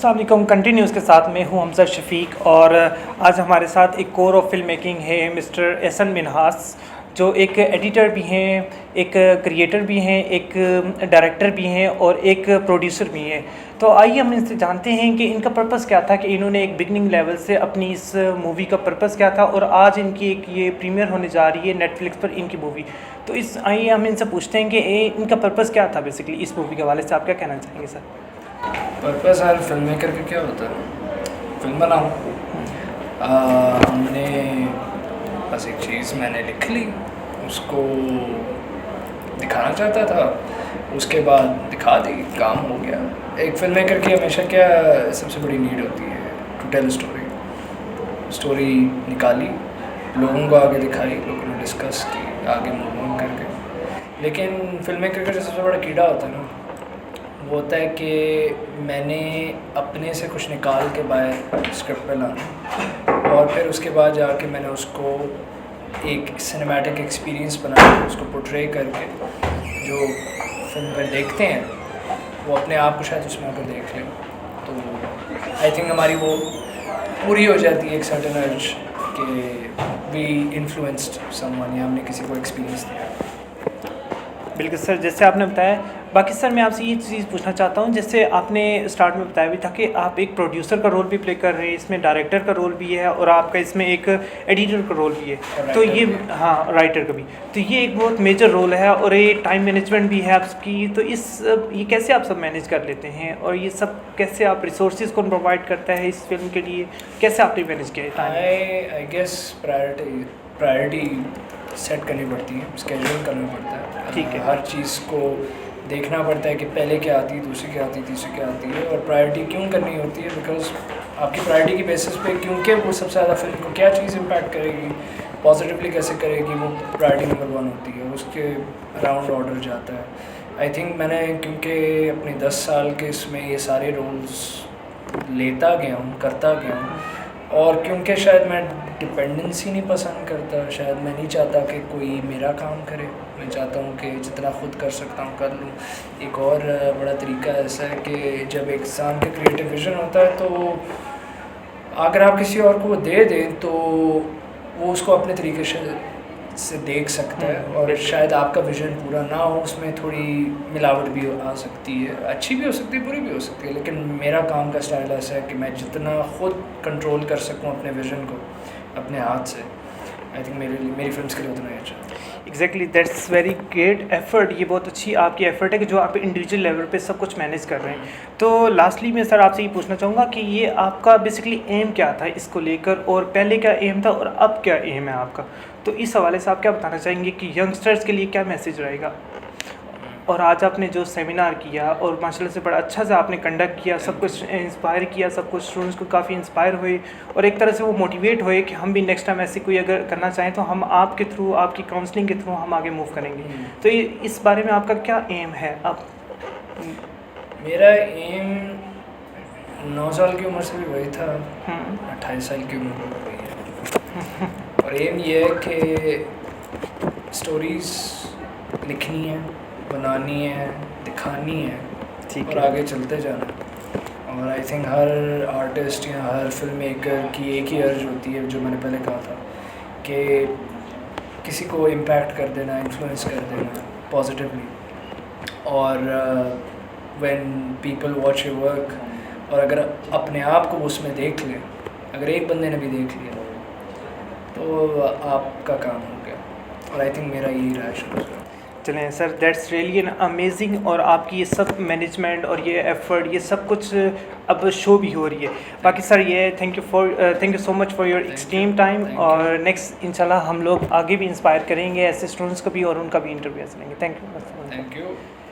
अस्सलाम वालेकुम। कंटिन्यूज़ के साथ मैं हूं हमजा शफ़ीक और आज हमारे साथ एक कोर ऑफ फिल्म मेकिंग है मिस्टर एहसन मिन्हास, जो एक एडिटर भी हैं, एक क्रिएटर भी हैं, एक डायरेक्टर भी हैं और एक प्रोड्यूसर भी हैं। तो आइए हम इनसे जानते हैं कि इनका पर्पस क्या था, कि इन्होंने एक बिगनिंग लेवल से अपनी इस मूवी का पर्पस क्या था और आज इनकी एक ये प्रीमियर होने जा रही है नेटफ्लिक्स पर इनकी मूवी। तो इस आइए हम इनसे पूछते हैं कि इनका पर्पस क्या था बेसिकली इस मूवी के हवाले से। आप क्या कहना चाहेंगे सर? पर्पस हर फिल्म मेकर का क्या होता है? फिल्म बनाओ। हमने बस एक चीज़ मैंने लिख ली, उसको दिखाना चाहता था, उसके बाद दिखा दी, काम हो गया। एक फिल्म मेकर की हमेशा क्या सबसे बड़ी नीड होती है? टू टेल स्टोरी निकाली, लोगों को आगे दिखाई, लोगों ने डिस्कस की, आगे मूव ऑन करके। लेकिन फिल्म मेकर का जो सबसे बड़ा कीड़ा होता है ना, वो होता है कि मैंने अपने से कुछ निकाल के बाहर स्क्रिप्ट पे लाना और फिर उसके बाद जाके मैंने उसको एक सिनेमैटिक एक्सपीरियंस बना के उसको पोर्ट्रे करके जो फिल्म पर देखते हैं वो अपने आप को शायद उसमें आकर देख लें। तो आई थिंक हमारी वो पूरी हो जाती है एक सर्टेन अर्ज कि वी इन्फ्लुएंस्ड समवन, या हमने किसी को एक्सपीरियंस दिया। बिल्कुल सर, जैसे आपने बताया। बाकी सर मैं आपसे ये चीज़ पूछना चाहता हूँ, जैसे आपने स्टार्ट में बताया भी था कि आप एक प्रोड्यूसर का रोल भी प्ले कर रहे हैं, इसमें डायरेक्टर का रोल भी है और आपका इसमें एक एडिटर का रोल भी है। तो ये हाँ, राइटर का भी। तो ये एक बहुत मेजर रोल है और ये टाइम मैनेजमेंट भी है आपकी। तो ये कैसे आप सब मैनेज कर लेते हैं और ये सब कैसे आप रिसोर्सेज कौन प्रोवाइड करता है इस फिल्म के लिए, कैसे आपने मैनेज किया time? I guess priority set करनी पड़ती है, स्केड्यूल करना पड़ता है। ठीक है। हर चीज़ को देखना पड़ता है कि पहले क्या आती है, दूसरी क्या आती है, तीसरी क्या आती है, और प्रायोरिटी क्यों करनी होती है? बिकॉज आपकी प्रायोरिटी की बेसिस पे, क्योंकि वो सबसे ज़्यादा फिल्म को क्या चीज़ इम्पैक्ट करेगी, पॉजिटिवली कैसे करेगी, वो प्रायोरिटी नंबर 1 होती है, उसके अराउंड ऑर्डर जाता है। आई थिंक मैंने क्योंकि अपने 10 साल के इसमें ये सारे रोल्स लेता गया हूँ, करता गया हूँ, और क्योंकि शायद मैं डिपेंडेंसी नहीं पसंद करता, शायद मैं नहीं चाहता कि कोई मेरा काम करे, मैं चाहता हूँ कि जितना खुद कर सकता हूँ कर लूँ। एक और बड़ा तरीका ऐसा है कि जब एक इंसान का क्रिएटिव विजन होता है तो अगर आप किसी और को वो दे दें तो वो उसको अपने तरीके से देख सकता है, और शायद आपका विजन पूरा ना हो, उसमें थोड़ी मिलावट भी आ सकती है, अच्छी भी हो सकती है, बुरी भी हो सकती है। लेकिन मेरा काम का स्टाइल ऐसा है कि मैं जितना खुद कंट्रोल कर सकूं अपने विजन को अपने हाथ से, आई थिंक मेरी फिल्म्स के लिए उतना ही अच्छा। Exactly, that's very great effort. ये बहुत अच्छी आपकी एफर्ट है कि जो आप इंडिविजुअल लेवल पे सब कुछ मैनेज कर रहे हैं। तो लास्टली मैं सर आपसे ये पूछना चाहूँगा कि ये आपका बेसिकली एम क्या था इसको लेकर, और पहले क्या एम था और अब क्या एम है आपका? तो इस हवाले से आप क्या बताना चाहेंगे कि यंगस्टर्स के लिए क्या मैसेज रहेगा? और आज आपने जो सेमिनार किया और माशाल्लाह से बड़ा अच्छा से आपने कंडक्ट किया, सब कुछ इंस्पायर किया, सब कुछ स्टूडेंट्स को काफ़ी इंस्पायर हुए और एक तरह से वो मोटिवेट हुए कि हम भी नेक्स्ट टाइम ऐसी कोई अगर करना चाहें तो हम आपके थ्रू, आपकी काउंसलिंग के थ्रू हम आगे मूव करेंगे। तो ये इस बारे में आपका क्या एम है? आप मेरा एम 9 साल की उम्र से भी वही था, 28 साल की उम्र में वही है। और एम ये है कि स्टोरीज़ लिखनी है, बनानी है, दिखानी है, ठीक और है। आगे चलते जाना है। और आई थिंक हर आर्टिस्ट या हर फिल्म मेकर की एक ही अर्ज होती है, जो मैंने पहले कहा था, कि किसी को इम्पैक्ट कर देना, इन्फ्लुएंस कर देना पॉजिटिवली। और when people watch your work, और अगर अपने आप को उसमें देख लें, अगर एक बंदे ने भी देख लिया तो आपका काम हो गया। और आई थिंक मेरा यही रहा है शुरू से। चलें sir, that's really an amazing. और आपकी ये सब मैनेजमेंट और ये एफर्ट, ये सब कुछ अब शो भी हो रही है। बाकी सर ये thank you so much for your extreme time. और नेक्स्ट इंशाल्लाह हम लोग आगे भी इंस्पायर करेंगे ऐसे स्टूडेंट्स को भी और उनका भी इंटरव्यू लेंगे। Thank you. Thank you.